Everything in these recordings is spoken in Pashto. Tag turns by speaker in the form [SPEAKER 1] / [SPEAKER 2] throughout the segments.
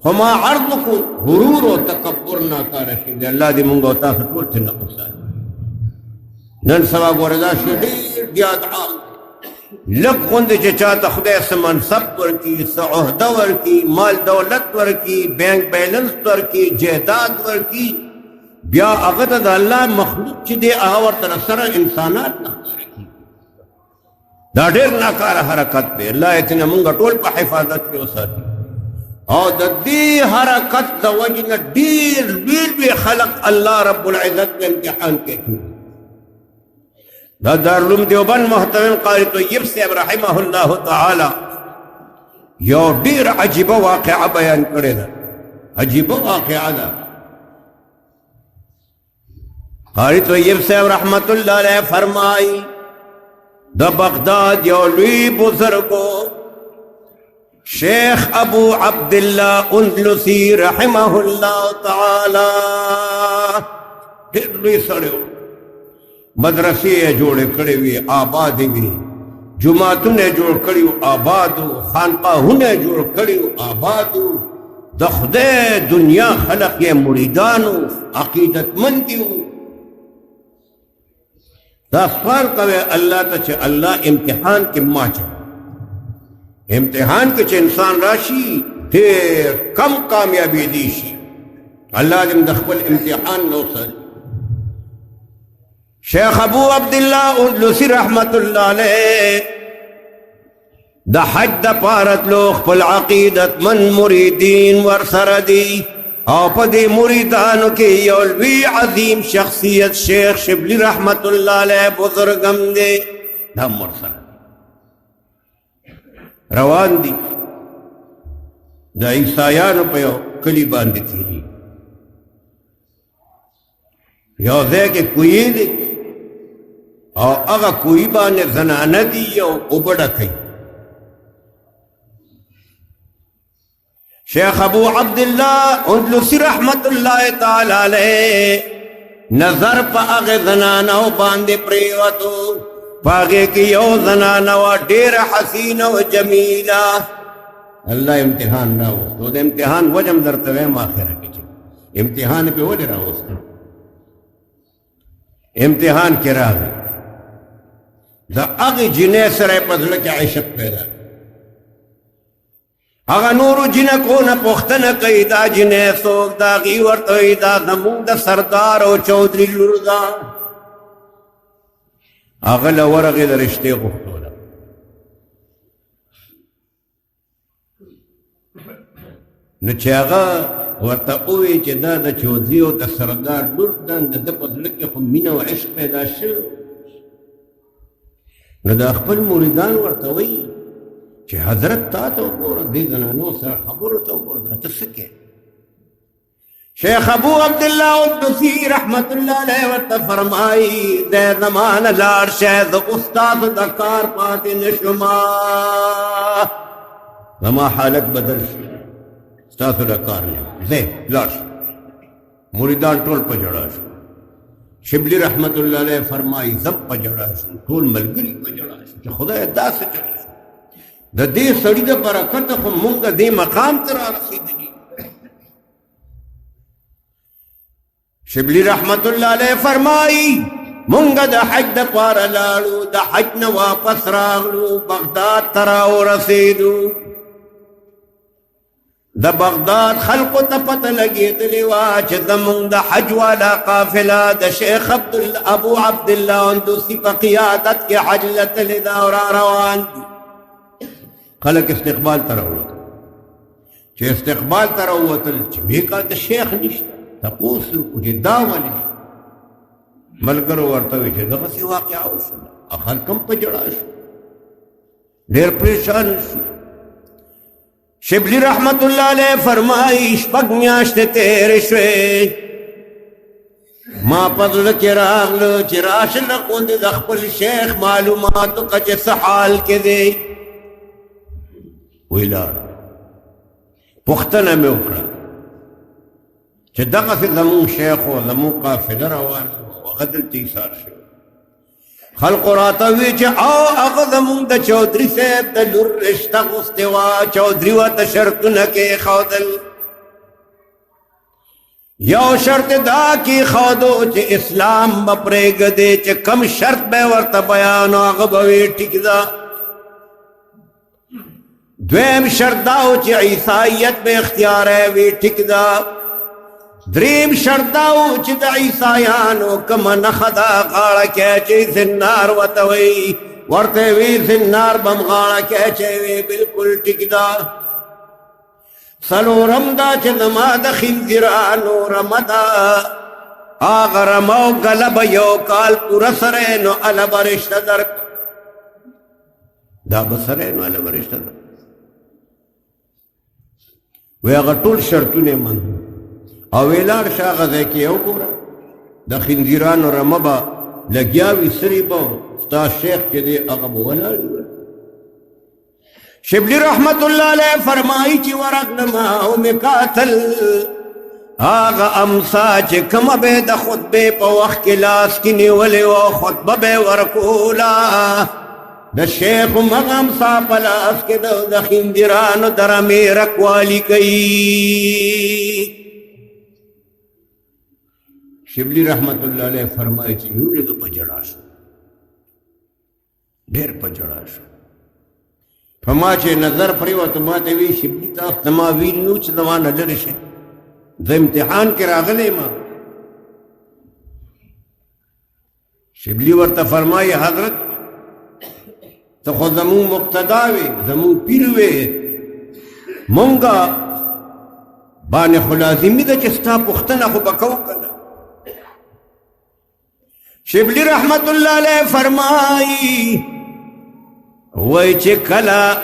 [SPEAKER 1] فما عرض کو غرور و تکبر نہ کار شي د الله دې مونږ او تاسو ټول څنګه قصان نن سبا ګوردا شي ډېر زیات عام لږ غوندې چې چاته خدای څه منصب ورکي څه عہده ورکي مال دولت ورکي بینک بیلنس ورکي جایداد ورکي بیا هغه ته د الله مخلوق چې دی هغه ورته سره انسانات نه دا ډېر ناکاره حرکت دی الله یې څنګه مونږ ټول په حفاظت کې وساتي او د دې حرکت د وجې نه ډېر لوی خلق الله رب العزت په امتحان کې کړي دا دارالعلوم دیوبند محترم قاری طیب صاحب رحمه الله تعالی یو ډېر عجیبه واقعه بیان کړې ده عجیبه واقعه ده قاری طیب صاحب رحمت الله علیه فرمایي د بغداد یو لوی بزرګو شیخ ابو عبدالله اندلسی رحمه الله تعالی ډېر لوی سړی و مدرسې یې جوړې کړې وې آبادې وې جوماتونه یې جوړ کړي وو آباد وو خانقاهونه یې جوړ کړي وو آباد وو د خدای دنیا خلق یې مریدان وو عقیدتمند وو دا سوال کوي الله ته چې الله امتحان کې ما چوي امتحان کې چې انسان راشي ډېر کم کامیابی دی شي الله دې د خپل امتحان نو سره شیخ ابو عبدالله اندلسی رحمت الله علیه د حج د پاره تلو خپل عقیدت من مریدین ورسره دي او په دې مریدانو کې یو لوی عظیم شخصیت شیخ شبلی رحمت الله علیه بزرګم دی دا ورسره روان دي د عیسایانو په یو کلي باندې تیری یو ځای کې کوی دی او هغه کوی باندې زنانه دي او اوبه کوي شیخ ابو عبدالله اندلسی رحمت الله تعالی علیه نظر په هغه زنانو باندې پریوتو پاگے کی یو زنانه و ډیر حسینه و جمیله الله امتحان راوست او د امتحان وجم درته وایم اخره کې چې امتحان په وجه راوست امتحان کې راغی د هغې جنۍ سره یې په زړه کې عشق پیدا هغه نورو جنکو نه پوښتنه کوي دا جنۍ څوک دا هغې ورته وایي دا زموږ د سردار او چودري لور ده هغه له ورغې د رشتې غوښتوله نو چې هغه ورته ووایي چې دا د چودري او د سردار لور ده د ده په زړه کې خو مینه او عشق پیدا شوی نو دا خپل مریدان ورته وایي چې حضرت تا ته وګوره دې زنانو سره خبرو ته وګوره دا ته څه کوې شیخ ابو عبدالله اندلسی رحمت الله علیه ورته فرمایي دی زمانه لاړ شه زه استاد د کار پاتې نشما زما حالت بدل شو ستاسو د کار نه ځئ لاړ شه مریدان ټول په ژړا شو شبلی رحمت الله علیه فرمایي زم په ژړا شو ټول ملګري په ژړا شو چې خدای داسې ژړا شو د دې سړي د برکته خو مونږ دې مقام ته رارسېدلي شبلی رحمت الله علیه فرمایي مونږ د حج د پاره لاړو د حج نه واپس راغلو بغداد ته راورسېدو د بغداد خلقو ته پته لګېدلې وه چې زمونږ د حج والا قافله د شیخ ابو عبدالله اندلسي په قیادت کې حج لتلې ده او را روان دي خلک استقبال ته راووتل چې استقبال ته راووتل چې ویې کا د شیخ نشته تپوس وکړو چې دا ولې ملګرو ورته وایي چې دغسې واقعه وشوله خلک هم په ژړا شو ډېر پریشان شو شبلی رحمت الله علیه فرمایي شپږ میاشتې تېرې شوې ما په زړه کې راغله چې راشه له غوندې د خپل شیخ معلومات وکړه چې څه حال کې دی وی لاړ پوښتنه مې وکړه چې دغسې زمونږ شیخ و زمونږ قافله روانه وه هغه دلته ایثار شوی خلقو راته وی چې هغه زمونږ د چودري صاحب د لور رشته غوښتې وه چودري ورته شرطونه کېښودل یو شرط دا کی خودو چې اسلام بپریږدي چې کم شرط به ورته بیان او هغه به وي ټیک ده. دویم شرط دا و چې عیسائیت به اختیار وي ټیک ده. دریم شرط دا و چې د عیسایانو کومه نښه ده غاړه کې چې زنار ورته وي وی زنار بم غاړه کې اچوي بالکل ټیک ده. څلورم دا چې زما د خنزیرانو رمه ده هغه رمه او ګله به یو کال پوره سره نو هله به رشته درک دا به سره نو هله به رشته درک وی هغه ټول شرطونه من او وی لاړ شه هغه ځای کې یې وګوره د خنزیرانو رمه به لګیا وي سرې به ستا شیخ چې دی هغه به ولاړ وي. شبلی رحمت اللہ علیہ فرمائی چی ورغنما او مکاتل آغا امسا چی کم بے دا خطبے پا وقت کی لاس کی نیولی و خطبہ بے ورکولا دا شیخ مغم سا پلاس کے دا خندران درمی رکوالی کئی. شبلی رحمت اللہ علیہ فرمائی چی نیولی دا پجڑا شو دیر پجڑا شو فما چې نظر پریوته ما ته وی شبلی تاسو ته ما ویل نو چې زما نه لرې شي زه امتحان کې راغلی ما. شبلی ورته فرمایي حضرت ته خو زمون مقتدا وې زمون پیر وې مونږه باندې خو لازمي ده چې ستا پوښتنه خو به کوو که نه. شبلی رحمت الله علیه فرمایي وی چې کله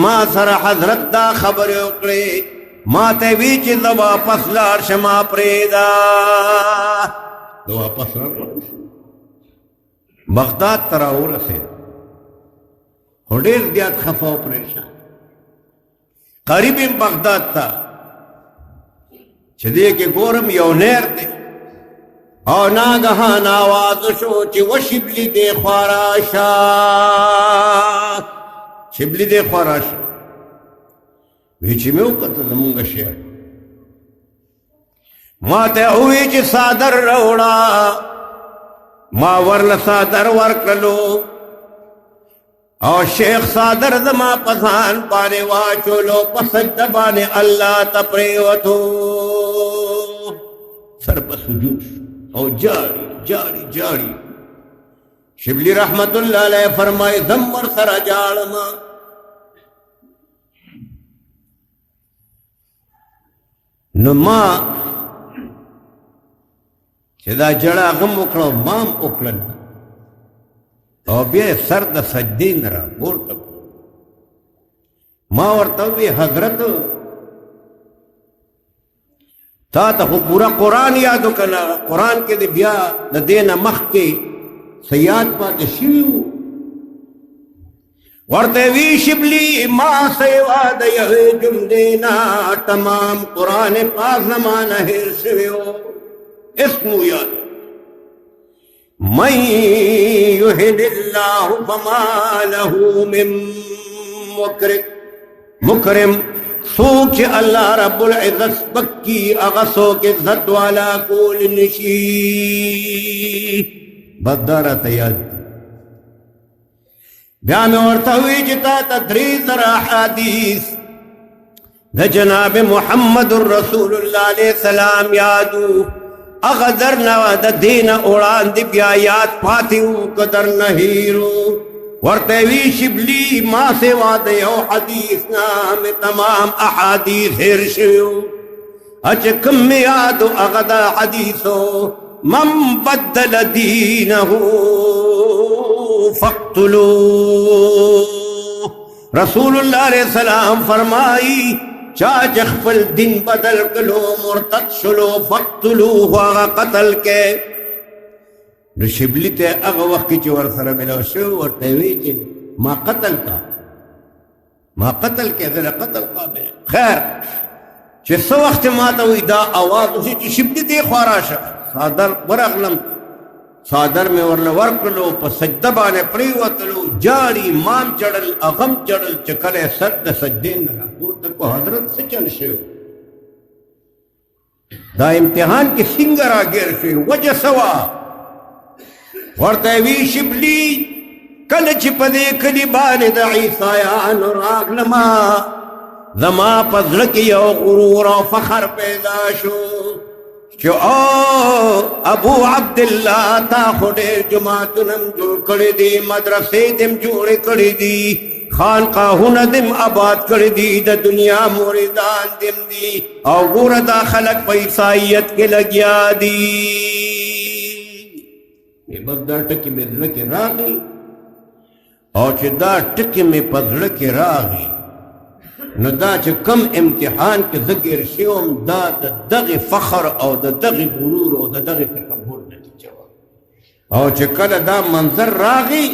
[SPEAKER 1] ما سره حضرت دا خبرې وکړې ما ته وی چې زه واپس لاړ شم ما پرېږده زه واپس راغلم بغداد ته راورسېد خو ډېر زیات خفه او پریشان قریب یم بغداد ته چې دې کې ګورم یو نهر دی او ناګهان آواز شو چې و شبلی دې خوا راشه شبلی دې خوا راشه وی چې مې وکتل زمونږ شعر ما ته ووی چې څادر راوړه ما ورله څادر ورکړلو او شیخ څادر زما په ځان باندې واچولو په سجده باندې الله ته پرېوتو سر په سجود او جاری جاری جاری. شبلی رحمت اللہ علیہ فرمائے زمر سر جاڑما نو ما چې دا جړه غم وکړو مام وکړل او بیا سر د سجدې نه راپورته ما ورته وی حضرت تا ته خو پورا قرآن یادو کنا قرآن کې دی بیا د دې نه مخکې سیاد پاتې شوي وو ورته وی شبلی ما سیوا د یوې جملې نه تمام قرآن پاک زمانه هیر شوی وو اسمو یاد من یهد الله فما له من مکرم سوک چې الله رب العزت بکی اغا سوک عزت والا کول نشی بدارا تیاد بیا میں ورته وی چې تا ته 3,000 احادیث د جناب محمد رسول الله علیه السلام یادو اغا در نه د دین وړاندې بیا یاد پاتې وو قدر نه هیرو ورته وی شبلی ما سوا د یو حدیث نام تمام احادیث هیر شویو اچ کم یادو اغا دا حدیثو من بدل دینه فاقتلوه رسول اللہ علیہ السلام فرمائی چاچ خپل دین بدل کلو مرتد شلو فاقتلوه آغا قتل کے نو شبلی ته هغه وخت چې ورسره ملاو شو ورته وی چې ما قتل کې زه قتل قابل خیر چې څه وخت ما ته وی دا اواز وشي چې شبلی دې خوا راشه څادر ورغلم څادر مې ورله ورکړلو په سجده باندې پریوتلو جاری مام چړل اغم چړل چې کله سر د سجدې نه راپورته کو حضرت څه چل شو دا امتحان کې څنګه راګیر شي وجه سوا ورته وی شبلی کله چې په دې کلي باندې د عیسایانو راغلما زما په زړه کې یو غرور او فخر پیدا شو چې ابو عبدالله تا خو ډېر جوماتونه هم جوړ کړي دي مدرسې دې هم جوړې کړي دي خانقاهونه دې هم آباد کړي دي د دنیا مریدان دې هم دي او ګوره دا خلک په عیسایت کې لګیا دي بس دا ټکي مې زړه کې راغی او چې دا ټکي مې په زړه کې راغی نو دا چې کم امتحان کې زه ګیر شوم دا د دغې فخر او د دغې غرور او د دغې تکبر نتیجه وه او چې کله دا منظر راغی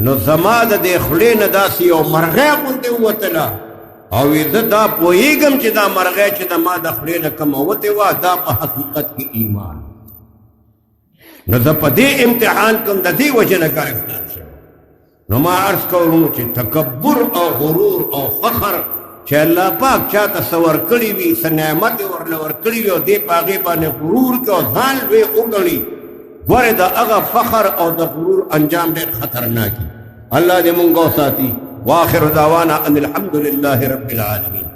[SPEAKER 1] نو زما د دې خولې نه داسې یو مرغۍ غوندې ووتله او زه دا پوهېږم چې دا مرغۍ چې د ما د خولې نه کومه وتې وه دا په حقیقت کې ایمان نو زه په دې امتحان کوم د دې وجې نه ګرفتار شوم نو ما عرض کوم چې تکبر او غرور او فخر چې الله پاک چاته څه ورکړي وي څه نعمت یې ورله ورکړي وي او دې په هغې باندې غرور کوي او ځان لوی وګڼي ګورې د هغه فخر او د غرور انجام ډېر خطرناک الله دې مونږ وساتي واخر دعوانا ان الحمد لله رب العالمين